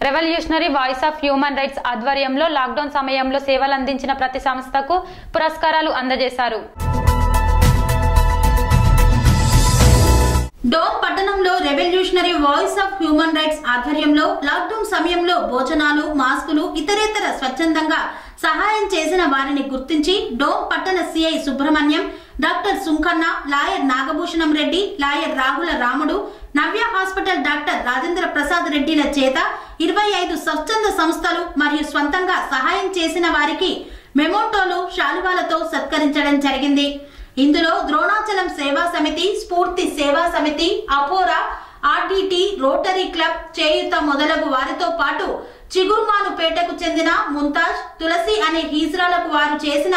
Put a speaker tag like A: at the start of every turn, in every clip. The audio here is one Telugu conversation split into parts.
A: Revolutionary voice of human rights ఆధ్వర్యంలో లాక్డౌన్ సమయంలో సేవలు అందించిన ప్రతి సంస్థకు పురస్కారాలు అందజేశారు.
B: డోన్ పట్టణంలో revolutionary voice of human rights ఆధ్వర్యంలో లాక్డౌన్ సమయంలో భోజనాలు, మాస్కులు, ఇతరేతర స్వచ్ఛందంగా సహాయం చేసిన వారిని గుర్తించి డోన్ పట్టణ CI Subrahmanyam, doctor Sunkanna, lawyer Nagabhushanam Reddy, lawyer Rahula Ramudu, Navya hospital doctor Rajendra Prasad రెడ్డిల చేత 25 స్వచ్ఛంద సంస్థలు మరియు స్వంతంగా సహాయం చేసిన వారికి మెమోంటోలు, శాలువాలతో సత్కరించడం జరిగింది. ఇందులో ద్రోణాచలం సేవా సమితి, స్ఫూర్తి సేవా సమితి, అపోరా, ఆర్డిటి, రోటరీ క్లబ్, చేయుత మొదలగు వారితో పాటు చిగురుమానుపేటకు చెందిన ముంతాజ్, తులసి అనే హీజ్రాలకు వారు చేసిన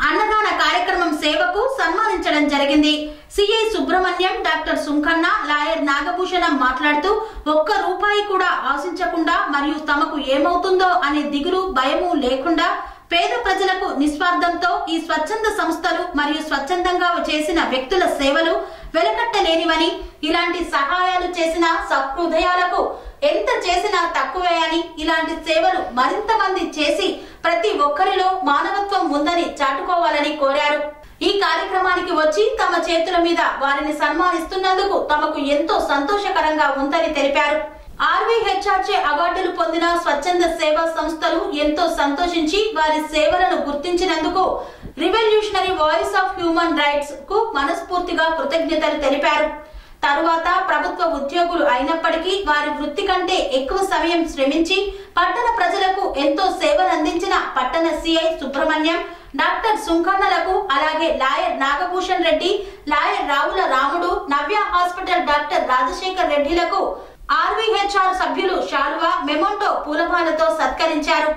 B: అన్నదాన కార్యక్రమం సేవకు సన్మానించడం జరిగింది. CI Subrahmanyam, doctor Sunkanna, lawyer Nagabhushanam మాట్లాడుతూ ఒక్క రూపాయి కూడా ఆశించకుండా మరియు తమకు ఏమవుతుందో అనే దిగులు, భయము లేకుండా పేద ప్రజలకు నిస్వార్థంతో ఈ స్వచ్ఛంద సంస్థలు మరియు స్వచ్ఛందంగా చేసిన వ్యక్తుల సేవలు వెలకట్టలేనివని, ఇలాంటి సహాయాలు చేసిన సహృదయాలకు ఎంత చేసినా తక్కువే అని, ఇలాంటి సేవలు మరింత మంది చేసి ప్రతి ఒక్కరిలో మానవత్వం ఉందని చాటుకోవాలని కోరారు. ఈ కార్యక్రమానికి వచ్చి తమ చేతుల మీద వారిని సన్మానిస్తున్నందుకు తమకు ఎంతో సంతోషకరంగా ఉందని తెలిపారు. ఆర్వీహెచ్ఆర్చే అవార్డులు పొందిన స్వచ్ఛంద సేవా సంస్థలు ఎంతో సంతోషించి వారి సేవలను గుర్తించినందుకు revolutionary voice of human rights కు మనస్ఫూర్తిగా కృతజ్ఞతలు తెలిపారు. తరువాత ప్రభుత్వ ఉద్యోగులు అయినప్పటికీ వారి వృత్తి కంటే ఎక్కువ సమయం శ్రమించి పట్టణ ప్రజలకు ఎంతో సేవలు అందించిన పట్టణ సిఐ సుబ్రహ్మణ్యం, డాక్టర్ సుంకన్నలకు, అలాగే లాయర్ నాగభూషణ్ రెడ్డి, లాయర్ రావుల రాముడు, నవ్య హాస్పిటల్ డాక్టర్ రాజశేఖర్ రెడ్డిలకు ఆర్వీహెచ్ఆర్ సభ్యులు శాలువా, మెమోంటో, పూలమాలతో సత్కరించారు.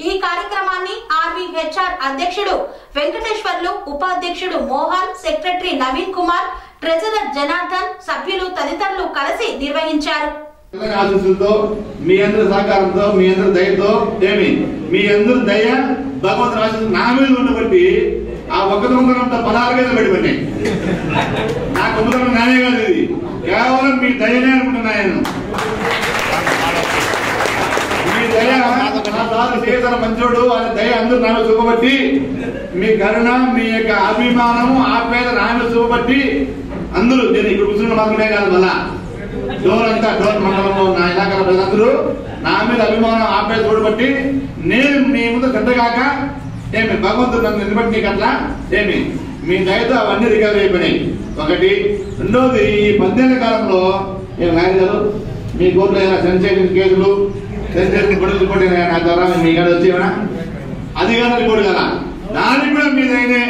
B: ఈ కార్యక్రమాన్ని ఆర్వీహెచ్ఆర్ అధ్యక్షుడు వెంకటేశ్వర్లు, ఉపాధ్యక్షుడు మోహన్, సెక్రటరీ నవీన్ కుమార్, ట్రెజరర్ జనార్దన్, సభ్యులు తదితరులు కలిసి నిర్వహించారు.
C: మీ అందరి సహకారంతో, మీ అందరి దయతో మీ అందరి దయ భగవంతుని ఆశీస్సు నా మీద ఉండబట్టి ఆ ఒక్క దొంగలంతా 16 వేలు పడిపోయినాయి. నా కుటుంబం నానే కాదు, ఇది కేవలం మీ దయనే అనుకుంటున్నాను. మీ దయ చేతన మంచోడు అనే దయ అందరూ నామే చూపబట్టి, మీ కరుణ, మీ యొక్క అభిమానము, ఆప్యాయత నామే చూపబట్టి అందరూ, నేను ఇక్కడ కూర్చున్న మాత్రమే కాదు, మళ్ళా డోర్ అంతా, డోర్ మండలంలో నా ఇలాకాల ప్రజలందరూ నా మీద అభిమానం, ఆప్యాయత చూడబట్టి నేను మీ ముందు చెడ్డగాక భగవంతుడు నన్ను నిలబట్టి నీకు అట్లా మీ దయతో అవన్నీ రికవరీ అయిపోయినాయి. ఒకటి. రెండోది, ఈ 10 ఏళ్ల కాలంలో గారు మీ కోర్టులో ఏమైనా సెన్సేషన్ కేసులు, సెన్సేషన్ గొడవలు రిపోర్ట్ అయినా నా ద్వారా మీ కాడ వచ్చేవనా? అది కాదు రిపోర్ట్ కదా, దానికి కూడా మీ దయనే,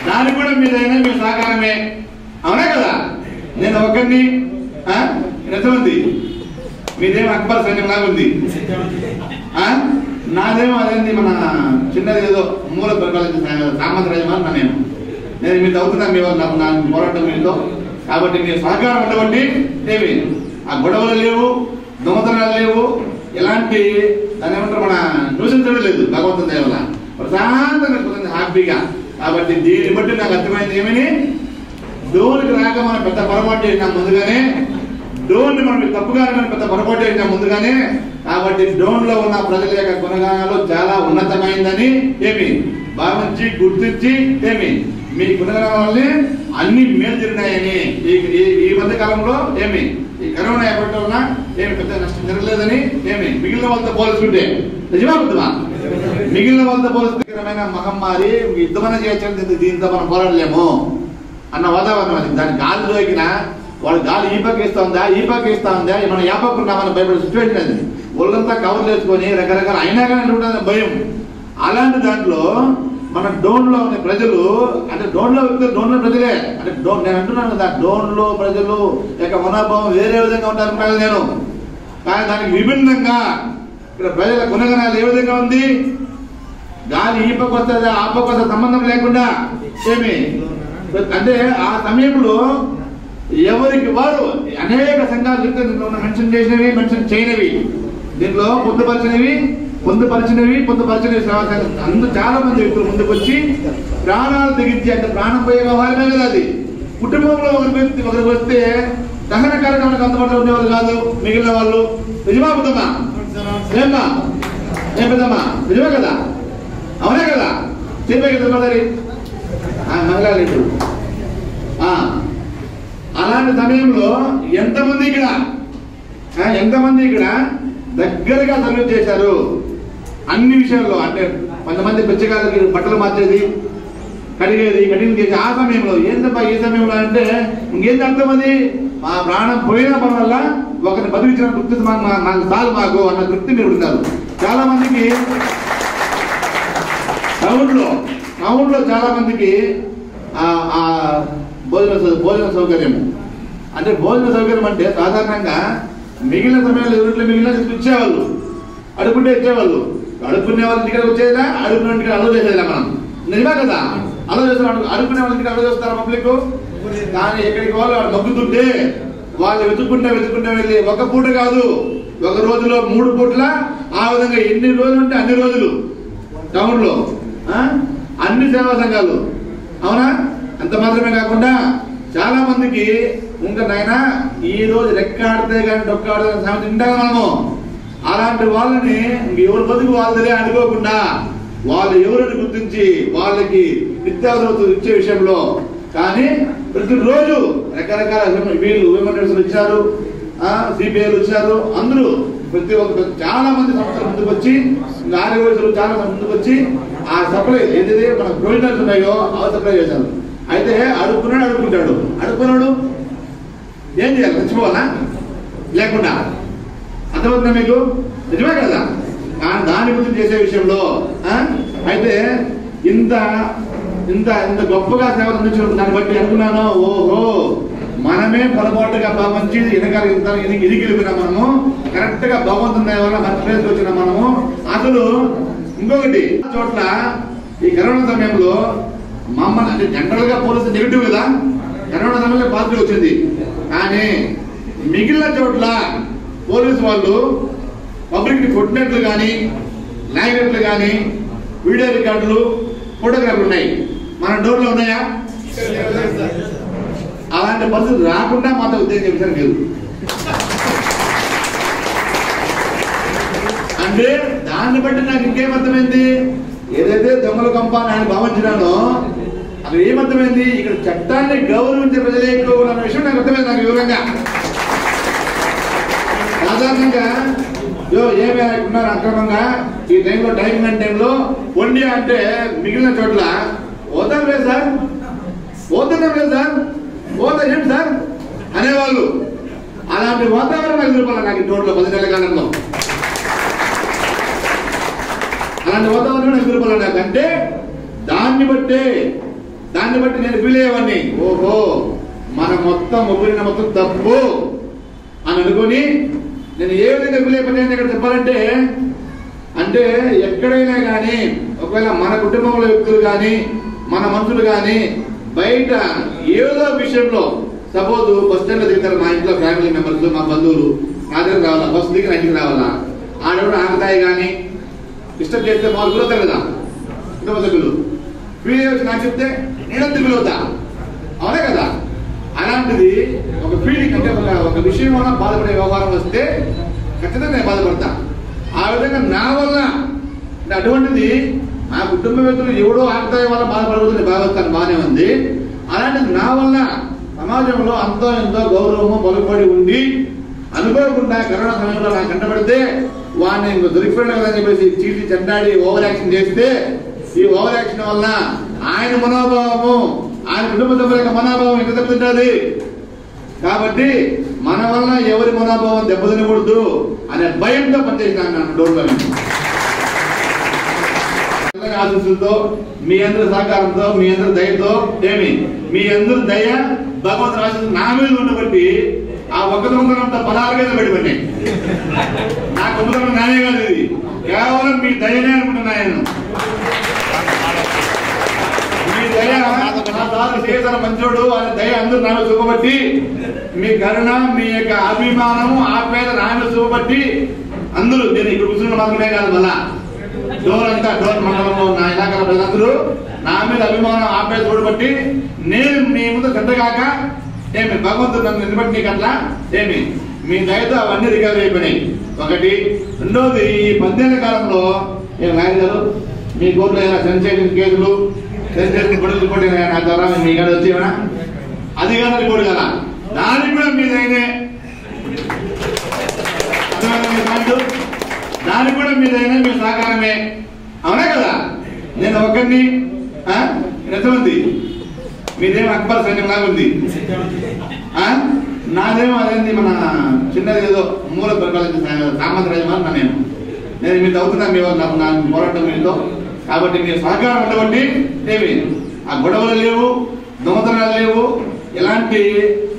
C: దానికి కూడా మీ దయనే, మీ సహకారమే, అవునా కదా? నేను ఒకరిని ఎంతమంది, మీదేమో అక్బర్ సైన్యం లాగా ఉంది, నాదేమో అదేంటి మన చిన్నది ఏదో మూల సామంతరాజమా నేను మీరు అవుతున్నా, మీ వాళ్ళు నాకు పోరాటం మీతో. కాబట్టి మీ సహకారం ఉండబట్టి ఆ గొడవలు లేవు, దొంగతనాలు లేవు, ఎలాంటి దాని ఏమంటారు మన దూషించడం లేదు. భగవంతుని దయ వల్ల ప్రశాంతంగా హ్యాపీగా. కాబట్టి దీన్ని బట్టి నాకు అర్థమైంది ఏమని, డోన్కి రాక మనం పెద్ద పొరపాటు చేసినాం ముందుగానే, డోన్ మనం తప్పుగా పెద్ద పొరపాటు చేసినాం ముందుగానే. కాబట్టి డోన్ లో ఉన్న ప్రజల యొక్క గుణగానాలు చాలా ఉన్నతమైందని భావించి గుర్తించి మీ గుణగానాల వల్లే అన్ని మేలు జరిగినాయని, ఈ మధ్య కాలంలో ఈ కరోనా ఎఫెక్ట్ వలన పెద్ద నష్టం జరగలేదని మిగిలిన వాళ్ళతో పోల్చుకుంటే నిజమా బుద్ధమా? మిగిలిన వాళ్ళతో పోల్చుకరమైన మహమ్మారి యుద్ధమైన చేయొచ్చు, దీంతో మనం పోరాడలేము అన్న వాతావరణం అది. దాని గాలి దొరికినా వాడు గాలి ఈ పక్క ఇస్తా ఉందా, ఈ పక్క ఇస్తా ఉందా, మనం ఏ పక్క ఉన్నామని భయపడే సిచ్యువేషన్ అది. ఒళ్ళంతా కవర్లు వేసుకొని రకరకాల అయినా కానీ ఉంటుంది భయం. అలాంటి దాంట్లో మన డోన్ లో ఉన్న ప్రజలు, అంటే డోన్ లో ప్రజలే, అంటే నేను అంటున్నాను కదా, డోన్ లో ప్రజలు యొక్క మనోభావం వేరే విధంగా ఉంటారు నేను. కానీ దానికి విభిన్నంగా ఇక్కడ ప్రజల గుణగణాలు ఏ విధంగా ఉంది, గాలి ఈ పక్క వస్తుంది ఆ పక్క వస్తే సంబంధం లేకుండా అంటే ఆ సమయంలో ఎవరికి వారు అనేక సంఘాలు చెప్తే దీంట్లో మెన్షన్ చేసినవి, మెన్షన్ చేయనివి, దీంట్లో పొందుపరిచినవి అందరూ చాలా మంది వ్యక్తులు ముందుకు వచ్చి ప్రాణాలు తెగించి, అంటే ప్రాణం పోయే వ్యవహారమే కదా అది. కుటుంబంలో ఒకరికి వస్తే దహన కార్యక్రమానికి అందుబాటులో ఉండేవాళ్ళు కాదు మిగిలిన వాళ్ళు. నిజమా అబద్ధమా? ఏమ్మా ఏం పెద్దమ్మా నిజమే కదా? అవునే కదా? చెప్పే కదా మరి మహిళా లీడరు. అలాంటి సమయంలో ఎంతమంది ఇక్కడ దగ్గరగా సర్వీస్ చేశారు అన్ని విషయాల్లో. అంటే కొంతమంది బెచ్చగాళ్ళకి బట్టలు మార్చేది, కడిగేది, కటింగ్ చేసి ఆ సమయంలో ఏంటబ్బా ఈ సమయంలో అంటే ఇంకేంటి అర్థమది మా ప్రాణం పోయిన పని వల్ల ఒకరిని బతికించిన తృప్తి మాకు చాలు మాకు అన్న తృప్తి మీరు ఉంటారు. చాలా మందికి టౌన్లో చాలా మందికి భోజన సౌకర్యం అంటే భోజన సౌకర్యం అంటే సాధారణంగా మిగిలిన సమయంలో ఎవరింట్లో మిగిలిన ఇచ్చేవాళ్ళు, అడుగుంటే ఇచ్చేవాళ్ళు. అడుక్కునే వాళ్ళ ఇంటికి వచ్చేదా, అడుగుకునే ఇంటికి అలో చేసేదా? మనం నిజమే కదా? అలో చేస్తారు. అడుక్కునే వాళ్ళ ఇంటికి అలో చేస్తారా పబ్లిక్? కానీ ఎక్కడికి వాళ్ళు మొగ్గుతుంటే వాళ్ళు వెతుక్కుంటే వెళ్ళి ఒక పూట కాదు, ఒక రోజులో 3 పూట్ల ఆ విధంగా ఎన్ని రోజులు ఉంటే అన్ని రోజులు టౌన్లో అన్ని సేవా సంఘాలు. అవునా? అంత మాత్రమే కాకుండా చాలా మందికి ఇంకా నాయనా ఈ రోజు రెక్కాడితే కానీ డొక్కాడితే సామెత తింటాగా మనము. అలాంటి వాళ్ళని ఎవరి బతుకు వాళ్ళదే అనుకోకుండా వాళ్ళు ఎవరిని గుర్తించి వాళ్ళకి నిత్యావసర ఇచ్చే విషయంలో కానీ ప్రతిరోజు రకరకాల వీళ్ళు హ్యూమన్ రైట్స్ ఇచ్చారు, సిపిఐలు ఇచ్చారు. అందరూ ప్రతి ఒక్క చాలా మంది సంస్థలు ముందుకు వచ్చి ఆర్యవైశ్యులు చాలా ముందుకు వచ్చి ఆ సప్లై ఏదైతే మన ప్రొవిజనల్స్ ఉన్నాయో అవి సప్లై చేశారు. అయితే అడుక్కున్నాడు. ఏం చేయాలి? చచ్చిపోవాలా లేకుండా? అర్థమవుతుందా మీకు? నిజమే కదా? దాని గురించి చేసే విషయంలో అయితే ఇంత ఇంత ఇంత గొప్పగా సేవలు అందించడం దాన్ని బట్టి అనుకున్నాను, ఓహో మనమే పొరపాటుగా మంచి వెనకాల ఇదిగిలిపిన మనము కరెక్ట్ గా భగవంతుని వల్ల మంచి ప్లేస్ వచ్చిన మనము. అసలు ఇంకొకటి చోట్ల ఈ కరోనా సమయంలో మమ్మల్ని అంటే జనరల్ గా పోలీసు నెగిటివ్ కదా, కరోనా సమయంలో పాజిటివ్ వచ్చింది. కానీ మిగిలిన చోట్ల పోలీసు వాళ్ళు పబ్లిక్ ని కొట్టినట్లు కానీ లాగినట్లు కానీ వీడియో రికార్డులు ఫోటోగ్రాఫ్లు ఉన్నాయి. మన డోర్లో ఉన్నాయా? అలాంటి పరిస్థితి రాకుండా మాతో ఉద్దేశం చేశారు మీరు. అంటే దాన్ని బట్టి నాకు ఇంకేమర్థమైంది, ఏదైతే దొంగల కంప అని భావించినానో అక్కడ ఏమర్థమైంది, ఇక్కడ చట్టాన్ని గౌరవించే ప్రజలే ఎక్కువ అన్న విషయం నాకు అర్థమైంది. నాకు వివరంగా సాధారణంగా ఏమి ఉన్నారు అక్రమంగా ఈ టైంలో టైంలో వండి అంటే మిగిలిన చోట్ల పోతాం లేదు సార్, పోతా ఏంటి సార్ అనేవాళ్ళు. అలాంటి వాతావరణం ఎదుర్కోవాలి నాకు ఈ టోట్లో 10 నెలల కాలంలో. అలాంటి వాతావరణం ఎదుర్కోవాలి నాకు. అంటే దాన్ని బట్టి నేను ఫీల్ అయ్యేవాడిని, ఓహో మన మొత్తం తప్పు అని అనుకొని నేను ఏ విధంగా ఫీల్ అయిపోయాను ఇక్కడ చెప్పాలంటే, అంటే ఎక్కడైనా కానీ ఒకవేళ మన కుటుంబంలో వ్యక్తులు కానీ మన మనుషులు కానీ బయట ఏదో విషయంలో సపోజ్ బస్ స్టాండ్ లో దిగుతారు, మా ఇంట్లో ఫ్యామిలీ మెంబర్స్ మా బంధువులు నా దగ్గర రావాలా, బస్సు దిగి నా ఇంటికి రావాలా, ఆడెవరు ఆగుతాయి కానీ డిస్టర్బ్ చేస్తే మాకు గురవుతారు కదా కుటుంబ సభ్యులు. ఫీల్ వచ్చి నాకు చెప్తే నేనంత ఫీల్ అవుతా, అవునే కదా? అలాంటిది ఒక ఫీలింగ్ అంటే ఒక విషయం వల్ల బాధపడే వ్యవహారం వస్తే ఖచ్చితంగా నేను బాధపడతా. ఆ విధంగా నా వల్ల అటువంటిది నా కుటుంబ వ్యక్తులు ఎవడో ఆగుతాయి వల్ల బాధపడకూడదు నేను భావిస్తాను, బాగానే ఉంది. అలాంటిది నా వల్ల సమాజంలో అంతో ఎంతో గౌరవము పలుకుబడి ఉండి అనుకోకుండా కరోనా సమయంలో నాకు కంటపడితే వాడిని ఇంకో దొరికిపోయినా కదా అని చెప్పేసి చీటి చెడ్డాడి ఓవర్ యాక్షన్ చేస్తే ఈ ఓవర్ యాక్షన్ వల్ల ఆయన మనోభావము ఆయన కుటుంబ సభ్యుల యొక్క మనోభావం ఎంత దెబ్బతింటుంది. కాబట్టి మన వల్ల ఎవరి మనోభావం దెబ్బతినకూడదు అనే భయంతో పనిచేసినాను డోర్లో. ఆశీస్సులతో మీ అందరి సహకారంతో మీ అందరి దయతో మీ అందరి దయ భగవంతుని ఆశీస్సు నా మీద ఉండబట్టి ఆ ఒక్క దొంగలంతా 16 మీద పడిపోయినాయి. నా కుటుంబం నానే కాదు, ఇది కేవలం మీ దయనే అనుకుంటున్నా. నేను మీ దయ చేసిన మంచోడు అనే దయ అందరూ నామే చూపబట్టి మీ కరుణ మీ యొక్క అభిమానము ఆప్యాయత నామే చూపబట్టి అందరూ నేను ఇక్కడ కూర్చున్న మాత్రమే కాదు, మళ్ళా డోర్ మండలంలో నా ఇలాకాల ప్రజలందరూ నా మీద అభిమానం ఆప్యాయత చూడబట్టి నేను మీ ముందు శ్రద్ధగాక ఏమి భగవంతుడు నన్ను నిలబడి నీకు అట్లా ఏమి మీ దయతో అవన్నీ రికవరీ అయిపోయినాయి ఒకటి. రెండోది ఈ 10 ఏళ్ల కాలంలో ఏమి నాయన గారు మీ కోర్టులో ఏమైనా సెన్సేషన్ కేసులు సెన్సేషన్ గొడవలు రిపోర్ట్ అయినా నా ద్వారా మీ కాడ వచ్చేవనా? అది కానీ రిపోర్ట్ కదా, దానికి కూడా మీ దయనే, దానికి కూడా మీ దయనే, మీ సహకారమే, అవునా కదా? నేను ఒకరిని ఎంతమంది మీదేమో అక్బర్ సైన్యం లాగా ఉంది, నాదేమో అదేంటి మన చిన్నది ఏదో మూల పరిపాలించే సామంతరాజమా నేను మీరు అవుతున్నా మీ నా పోరాటం మీతో. కాబట్టి మీరు సహకారం ఉండబట్టి ఏమి ఆ గొడవలు లేవు, దొంగతనాలు లేవు, ఎలాంటి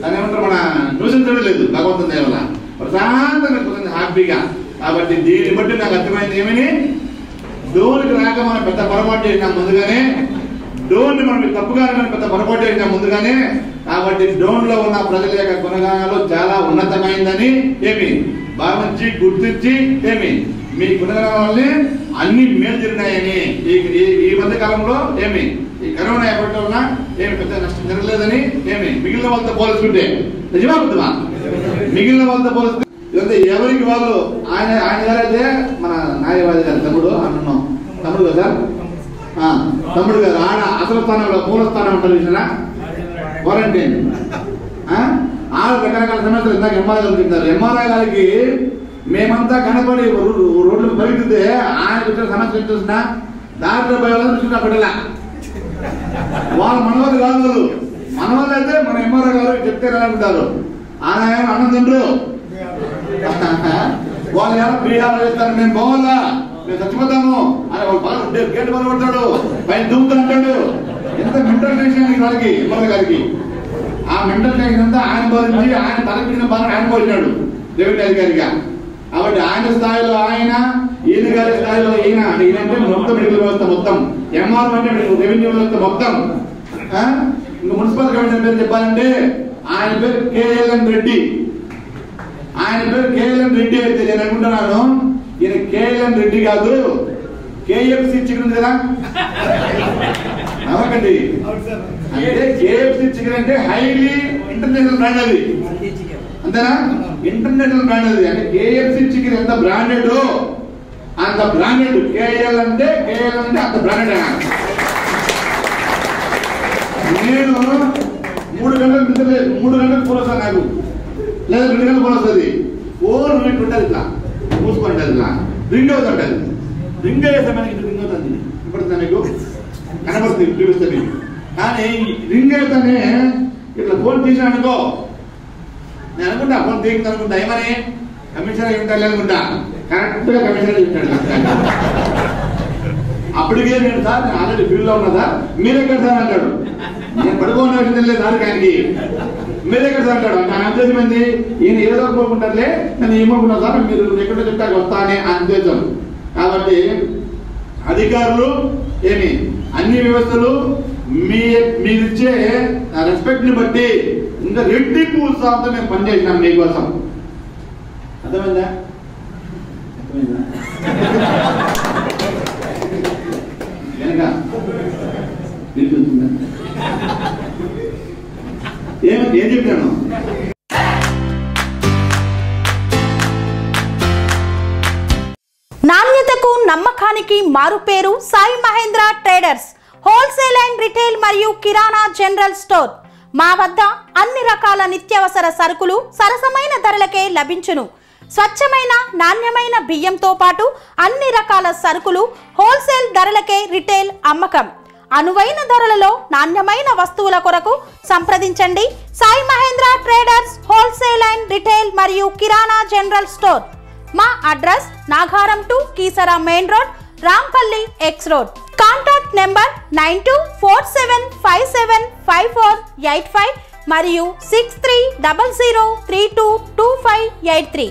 C: దాని ఏమంటారు మన దూషించడం లేదు. భగవంతుని దయ వల్ల ప్రశాంతంగా హ్యాపీగా. కాబట్టి దీన్ని బట్టి నాకు అర్థమైంది ఏమని, డోన్కి రాక మనం పెద్ద పొరపాటు చేసినాం ముందుగానే, డోన్ మనం తప్పుగా పెద్ద పొరపాటు చేసినాం ముందుగానే. కాబట్టి డోన్ లో ఉన్న ప్రజల యొక్క గుణగానాలు చాలా ఉన్నతమైందని ఏమి భావించి గుర్తించి ఏమి మీ గుణగానాల వల్లే అన్ని మేలు జరిగినాయని, ఈ మధ్య కాలంలో ఏమి ఈ కరోనా ఎఫెక్ట్ వల్ల ఏమి పెద్ద నష్టం జరగలేదని ఏమి మిగిలిన వాళ్ళతో పోల్చుకుంటే నిజమా బుద్ధమా? మిగిలిన వాళ్ళతో పోల్చుకుంటే ఇదంతా ఎవరికి వాళ్ళు ఆయన గారైతే మన న్యాయవాది గారు తమ్ముడు అన్నాం, తమ్ముడు కదా సార్, తమ్ముడు గారు ఆడ అసలు స్థానంలో మూల స్థానం ఉంటుంది చూసినా క్వారంటైన్. ఆడ రకరకాల సమస్యలు ఇందాక ఎంఆర్ఐ గారు చెప్తారు. ఎంఆర్ఐ గారికి మేమంతా కనపడి రోడ్లు పరిగెత్తితే ఆయన వచ్చిన సమస్యలు చూసినా దాంట్లో పోయే వాళ్ళని చూసినా పడేలా. వాళ్ళు మనవాళ్ళు కాదు, వాళ్ళు మనవాళ్ళు అయితే మన ఎంఆర్ఐ గారు చెప్తే అనుకుంటారు. ఆయన అన్నం తింటారు, వాళ్ళు ఎవరు బీహార్ చేస్తారు, మేము పోవాలా, మేము చచ్చిపోతాము అని వాళ్ళు బాగా గేట్ బాగా పడతాడు, పైన దూకుతా అంటాడు. ఎంత మెంటల్ టెన్షన్ వాళ్ళకి ఎంఆర్ఐ గారికి. ఆ మెంటల్ టెన్షన్ అంతా ఆయన భరించి ఆయన తలకిన బాగా ఆయన పోయినాడు రెవెన్యూ అధికారిగా. కాబట్టి ఆయన స్థాయిలో ఆయన, ఈయన గారి స్థాయిలో ఈయన అంటే మొత్తం మెడికల్ వ్యవస్థ మొత్తం, ఎంఆర్ అంటే రెవెన్యూ వ్యవస్థ మొత్తం. ఇంకా మున్సిపల్ కమిషనర్ పేరు చెప్పాలంటే ఆయన పేరు కేఎల్ఎన్ రెడ్డి. ఆయన పేరు కేఎల్ఎన్ రెడ్డి అయితే నేను అనుకుంటున్నాను ఈయన కేఎల్ఎన్ రెడ్డి కాదు, కేఎఫ్సి చికెన్ ఉంది కదా, నమ్మకండి. అంటే కేఎఫ్సి చికెన్ అంటే హైలీ ఇంటర్నేషనల్ బ్రాండ్, అది అంతేనా? ఇంటర్నేషనల్ బ్రాండ్ అది. అంటే కేఎఫ్సి చికెన్ ఎంత బ్రాండెడ్ అంత బ్రాండెడ్. కేఎల్ అంటే అంత బ్రాండెడ్. నేను 3 గంటలకు నిద్రలేదు, 3 గంటలకు ఫోన్ వస్తుంది నాకు, లేదా 2 గంటలకు ఫోన్ వస్తుంది. ఫోన్ రింగ్ ఉంటుంది, ఇట్లా మూసుకుంటుంది, ఇట్లా రింగ్ అవుతుంటుంది. రింగ్ అయ్యే సమయానికి రింగ్ అవుతుంది, ఇప్పుడు మీకు కనబడుతుంది, చూపిస్తుంది. కానీ రింగ్ అవుతానే ఇట్లా ఫోన్ తీసిన అనుకో, నేను అనుకుంటా ఫోన్ తీయింది అనుకుంటా, ఏమని కమిషనర్ అయి ఉంటాడు అనుకుంటా, కరెక్ట్ గా కమిషనర్ ఉంటాడు. అప్పటికే నేను సార్ నేను ఆల్రెడీ ఫీల్డ్ లో ఉన్నా సార్, మీరెక్కడ సార్ అంటాడు. నేను పడుకోని వచ్చింది లేదు సార్, ఆయనకి మీరెక్కడ సార్ అంటాడు. నా ఉద్దేశం ఏంది, ఈయన ఏదో కోరుకుంటారులే, నేను ఏమనుకున్నా సార్ మీరు ఎక్కడో చెప్తా వస్తా అని ఆ ఉద్దేశం. కాబట్టి అధికారులు ఏమి అన్ని వ్యవస్థలు మీరిచ్చే రెస్పెక్ట్ ని బట్టి ఇంకా రెట్టింపు ఉత్సాహంతో మేము పనిచేసినాం మీకోసం. అర్థమైందా? వెనక ఏం చెప్పాను?
B: నాణ్యతకు నమ్మకానికి మారుపేరు Sai Mahendra traders, wholesale and retail మరియు కిరాణా జనరల్ స్టోర్. మా వద్ద అన్ని రకాల నిత్యావసర సరుకులు సరసమైన ధరలకే లభించును. స్వచ్ఛమైన నాణ్యమైన బియ్యంతో పాటు అన్ని రకాల సరుకులు హోల్సేల్ ధరలకే రిటైల్ అమ్మకం. అనువైన ధరలలో నాణ్యమైన వస్తువుల కొరకు సంప్రదించండి. Sai Mahendra traders, wholesale and retail మరియు కిరాణా జనరల్ స్టోర్. మా address Nagaram to Keesara main road, Rampally X road. Contact number 9247575485 మరియు 6300322583.